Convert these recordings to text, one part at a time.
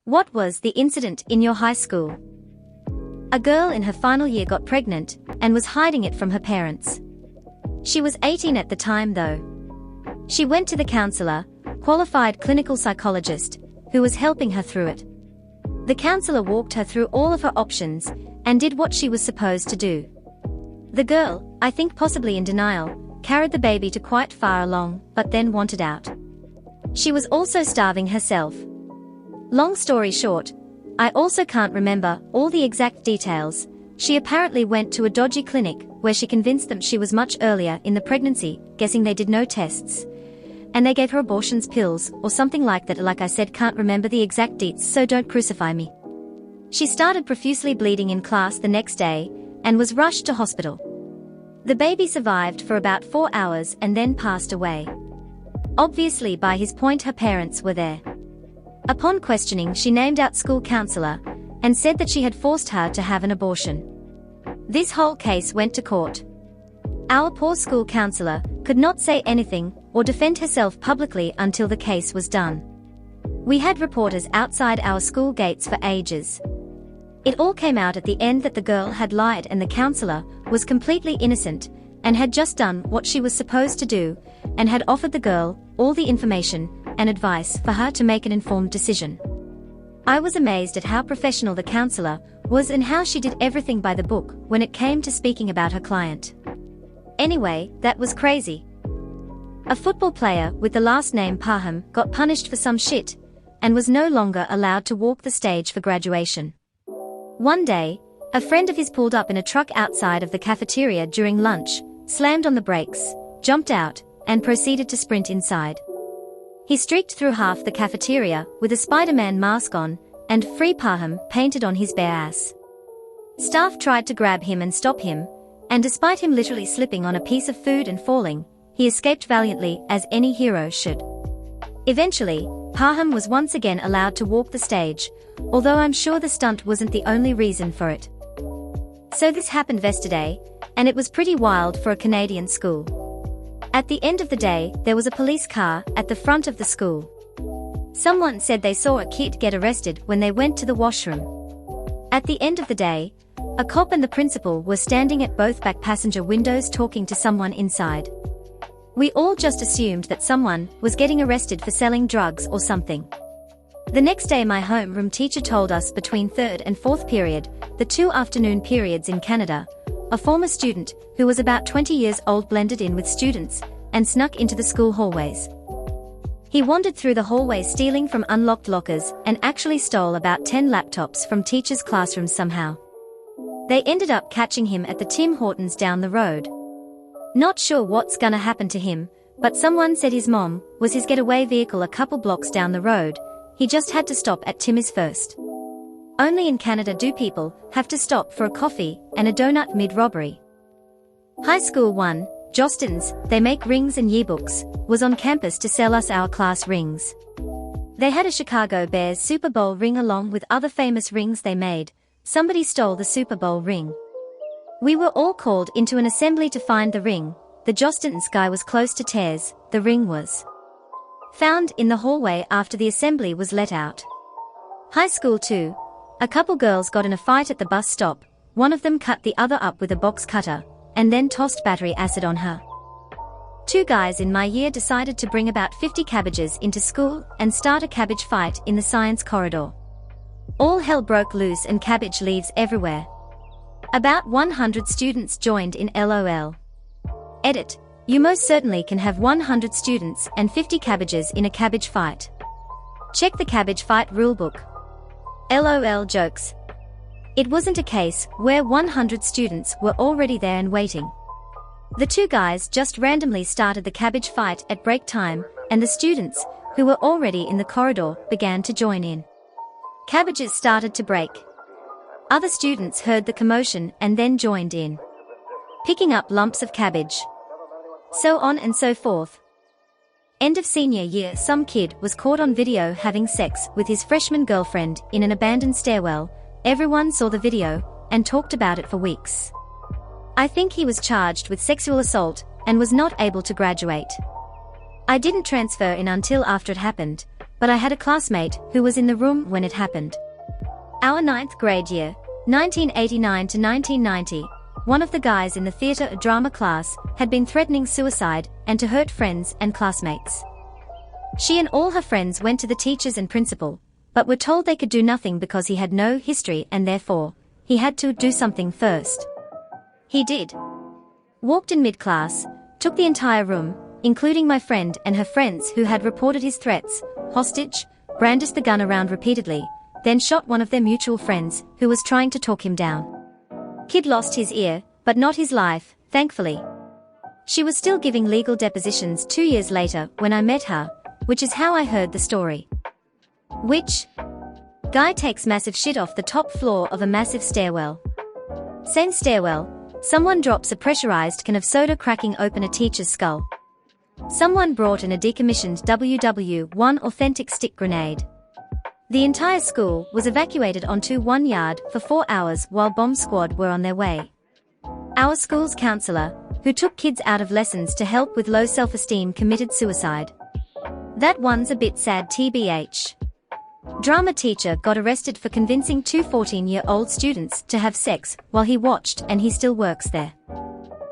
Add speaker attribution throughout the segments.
Speaker 1: What was the incident in your high school? A girl in her final year got pregnant and was hiding it from her parents. She was 18 at the time though. She went to the counselor, qualified clinical psychologist, who was helping her through it. The counselor walked her through all of her options and did what she was supposed to do. The girl, I think possibly in denial, carried the baby to quite far along, but then wanted out. She was also starving herself. Long story short, I also can't remember all the exact details. She apparently went to a dodgy clinic where she convinced them she was much earlier in the pregnancy, guessing they did no tests. And they gave her abortions pills or something like that. Like I said, can't remember the exact deets, so don't crucify me. She started profusely bleeding in class the next day and was rushed to hospital. The baby survived for about 4 hours and then passed away. Obviously by his point her parents were there. Upon questioning, she named out school counselor and said that she had forced her to have an abortion. This whole case went to court. Our poor school counselor could not say anything or defend herself publicly until the case was done. We had reporters outside our school gates for ages. It all came out at the end that the girl had lied and the counselor was completely innocent and had just done what she was supposed to do and had offered the girl all the information and advice for her to make an informed decision. I was amazed at how professional the counselor was and how she did everything by the book when it came to speaking about her client. Anyway, that was crazy. A football player with the last name Parham got punished for some shit and was no longer allowed to walk the stage for graduation. One day, a friend of his pulled up in a truck outside of the cafeteria during lunch, slammed on the brakes, jumped out, and proceeded to sprint inside. He streaked through half the cafeteria with a Spider-Man mask on and "Free Parham" painted on his bare ass. Staff tried to grab him and stop him, and despite him literally slipping on a piece of food and falling, he escaped valiantly as any hero should. Eventually, Parham was once again allowed to walk the stage, although I'm sure the stunt wasn't the only reason for it. So this happened yesterday, and it was pretty wild for a Canadian school. At the end of the day, there was a police car at the front of the school. Someone said they saw a kid get arrested when they went to the washroom. At the end of the day, a cop and the principal were standing at both back passenger windows talking to someone inside. We all just assumed that someone was getting arrested for selling drugs or something. The next day my homeroom teacher told us between 3rd and 4th period, the 2 afternoon periods in Canada, a former student who was about 20 years old blended in with students and snuck into the school hallways. He wandered through the hallways stealing from unlocked lockers and actually stole about 10 laptops from teachers' classrooms somehow. They ended up catching him at the Tim Hortons down the road. Not sure what's gonna happen to him, but someone said his mom was his getaway vehicle a couple blocks down the road. He just had to stop at Timmy's first. Only in Canada do people have to stop for a coffee and a donut mid-robbery. High School 1, Jostens, they make rings and yearbooks, was on campus to sell us our class rings. They had a Chicago Bears Super Bowl ring along with other famous rings they made. Somebody stole the Super Bowl ring. We were all called into an assembly to find the ring. The Jostens guy was close to tears. The ring was found in the hallway after the assembly was let out. High School 2, a couple girls got in a fight at the bus stop. One of them cut the other up with a box cutter and then tossed battery acid on her. 2 guys in my year decided to bring about 50 cabbages into school and start a cabbage fight in the science corridor. All hell broke loose and cabbage leaves everywhere. About 100 students joined in LOL. Edit. You most certainly can have 100 students and 50 cabbages in a cabbage fight. Check the cabbage fight rulebook. LOL jokes. It wasn't a case where 100 students were already there and waiting. The 2 guys just randomly started the cabbage fight at break time, and the students, who were already in the corridor, began to join in. Cabbages started to break. Other students heard the commotion and then joined in, picking up lumps of cabbage. So on and so forth. End of senior year, some kid was caught on video having sex with his freshman girlfriend in an abandoned stairwell. Everyone saw the video and talked about it for weeks. I think he was charged with sexual assault and was not able to graduate. I didn't transfer in until after it happened, but I had a classmate who was in the room when it happened. Our 9th grade year, 1989 to 1990, one of the guys in the theater drama class had been threatening suicide and to hurt friends and classmates. She and all her friends went to the teachers and principal, but were told they could do nothing because he had no history and therefore, he had to do something first. He did. Walked in mid-class, took the entire room, including my friend and her friends who had reported his threats, hostage, brandished the gun around repeatedly, then shot one of their mutual friends who was trying to talk him down. Kid lost his ear, but not his life, thankfully. She was still giving legal depositions 2 years later when I met her, which is how I heard the story. Which guy takes massive shit off the top floor of a massive stairwell? Same stairwell, someone drops a pressurized can of soda cracking open a teacher's skull. Someone brought in a decommissioned WW-1 authentic stick grenade. The entire school was evacuated onto one yard for 4 hours while bomb squad were on their way. Our school's counselor, who took kids out of lessons to help with low self-esteem, committed suicide. That one's a bit sad tbh. Drama teacher got arrested for convincing 2 14-year-old students to have sex while he watched, and he still works there.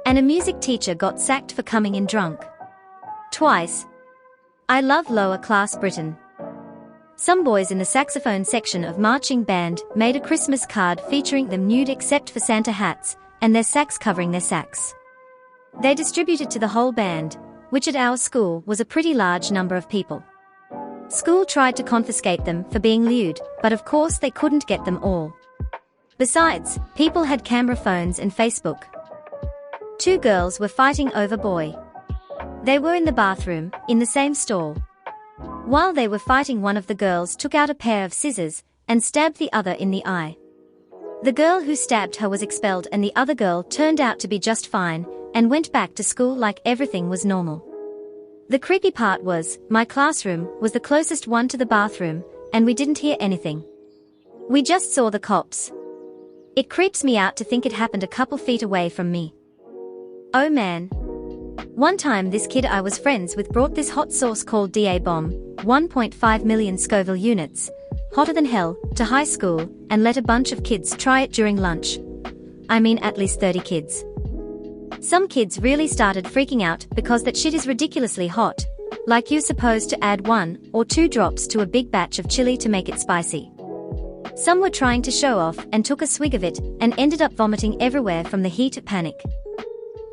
Speaker 1: And a music teacher got sacked for coming in drunk. Twice. I love lower class Britain. Some boys in the saxophone section of marching band made a Christmas card featuring them nude except for Santa hats, and their sax covering their sax. They distributed to the whole band, which at our school was a pretty large number of people. School tried to confiscate them for being lewd, but of course they couldn't get them all. Besides, people had camera phones and Facebook. 2 girls were fighting over boy. They were in the bathroom, in the same stall. While they were fighting, one of the girls took out a pair of scissors and stabbed the other in the eye. The girl who stabbed her was expelled and the other girl turned out to be just fine and went back to school like everything was normal. The creepy part was, my classroom was the closest one to the bathroom, and we didn't hear anything. We just saw the cops. It creeps me out to think it happened a couple feet away from me. Oh man. One time this kid I was friends with brought this hot sauce called DA bomb, 1.5 million Scoville units, hotter than hell, to high school, and let a bunch of kids try it during lunch. I mean at least 30 kids. Some kids really started freaking out because that shit is ridiculously hot, like you're supposed to add 1 or 2 drops to a big batch of chili to make it spicy. Some were trying to show off and took a swig of it and ended up vomiting everywhere from the heat. Panic.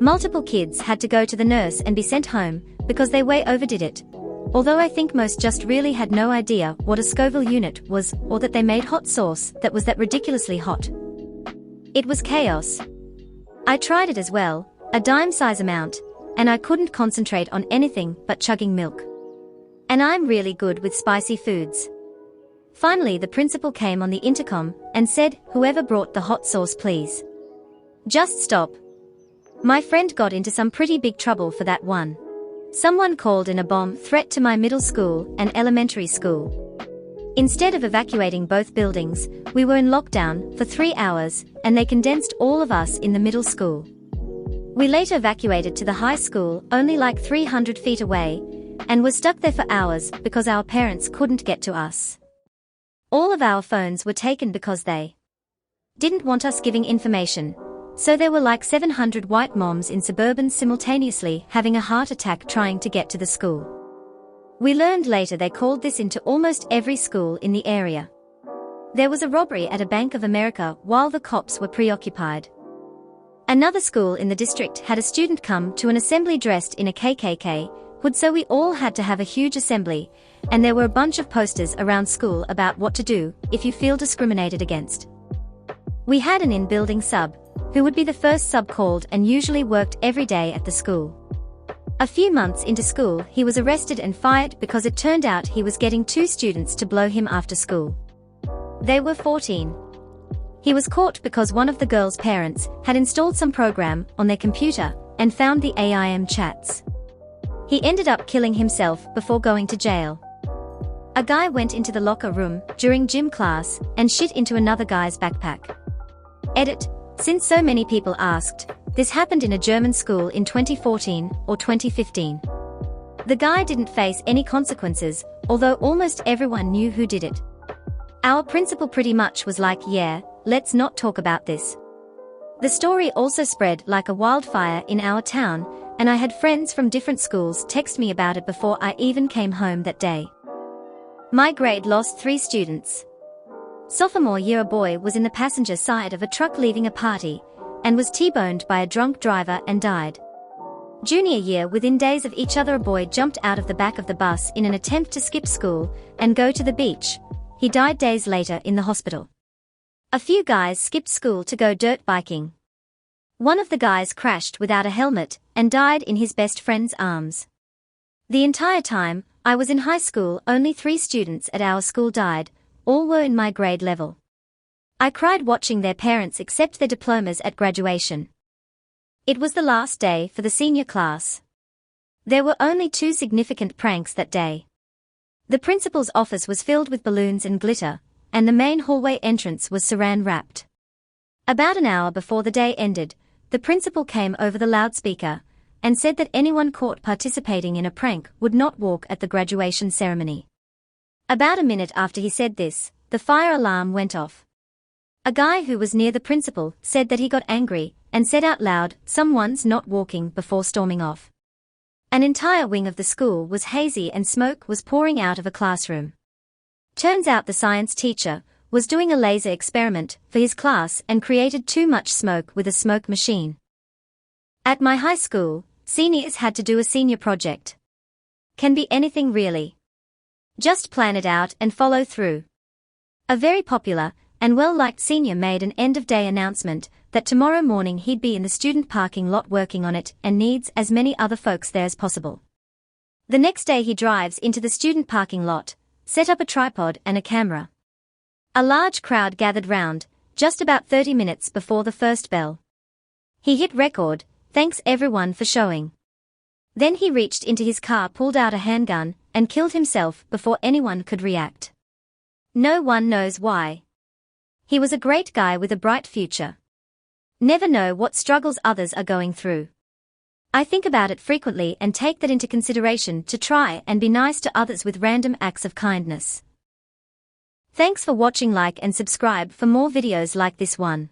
Speaker 1: Multiple kids had to go to the nurse and be sent home because they way overdid it, although I think most just really had no idea what a Scoville unit was or that they made hot sauce that was that ridiculously hot. It was chaos. I tried it as well, a dime-size amount, and I couldn't concentrate on anything but chugging milk. And I'm really good with spicy foods. Finally the principal came on the intercom and said, "Whoever brought the hot sauce, please just stop." My friend got into some pretty big trouble for that one. Someone called in a bomb threat to my middle school and elementary school. Instead of evacuating both buildings, we were in lockdown for 3 hours, and they condensed all of us in the middle school. We later evacuated to the high school, only like 300 feet away, and were stuck there for hours because our parents couldn't get to us. All of our phones were taken because they didn't want us giving information, so there were like 700 white moms in suburbans simultaneously having a heart attack trying to get to the school. We learned later they called this into almost every school in the area. There was a robbery at a Bank of America while the cops were preoccupied. Another school in the district had a student come to an assembly dressed in a KKK hood, so we all had to have a huge assembly, and there were a bunch of posters around school about what to do if you feel discriminated against. We had an in-building sub, who would be the first sub called and usually worked every day at the school. A few months into school he was arrested and fired because it turned out he was getting 2 students to blow him after school. They were 14. He was caught because one of the girls' parents had installed some program on their computer and found the AIM chats. He ended up killing himself before going to jail. A guy went into the locker room during gym class and shit into another guy's backpack. Edit. Since so many people asked, this happened in a German school in 2014 or 2015. The guy didn't face any consequences, although almost everyone knew who did it. Our principal pretty much was like, yeah, let's not talk about this. The story also spread like a wildfire in our town, and I had friends from different schools text me about it before I even came home that day. My grade lost 3 students. Sophomore year, a boy was in the passenger side of a truck leaving a party, and was T-boned by a drunk driver and died. Junior year, within days of each other, a boy jumped out of the back of the bus in an attempt to skip school and go to the beach. He died days later in the hospital. A few guys skipped school to go dirt biking. One of the guys crashed without a helmet and died in his best friend's arms. The entire time I was in high school, only 3 students at our school died, all were in my grade level. I cried watching their parents accept their diplomas at graduation. It was the last day for the senior class. There were only 2 significant pranks that day. The principal's office was filled with balloons and glitter, and the main hallway entrance was saran wrapped. About an hour before the day ended, the principal came over the loudspeaker and said that anyone caught participating in a prank would not walk at the graduation ceremony. About a minute after he said this, the fire alarm went off. A guy who was near the principal said that he got angry and said out loud, "Someone's not walking," before storming off. An entire wing of the school was hazy and smoke was pouring out of a classroom. Turns out the science teacher was doing a laser experiment for his class and created too much smoke with a smoke machine. At my high school, seniors had to do a senior project. Can be anything really. Just plan it out and follow through. A very popular and well-liked senior made an end-of-day announcement that tomorrow morning he'd be in the student parking lot working on it and needs as many other folks there as possible. The next day he drives into the student parking lot, set up a tripod and a camera. A large crowd gathered round, just about 30 minutes before the first bell. He hit record, "Thanks everyone for showing." Then he reached into his car, pulled out a handgun, and killed himself before anyone could react. No one knows why. He was a great guy with a bright future. Never know what struggles others are going through. I think about it frequently and take that into consideration to try and be nice to others with random acts of kindness. Thanks for watching. Like and subscribe for more videos like this one.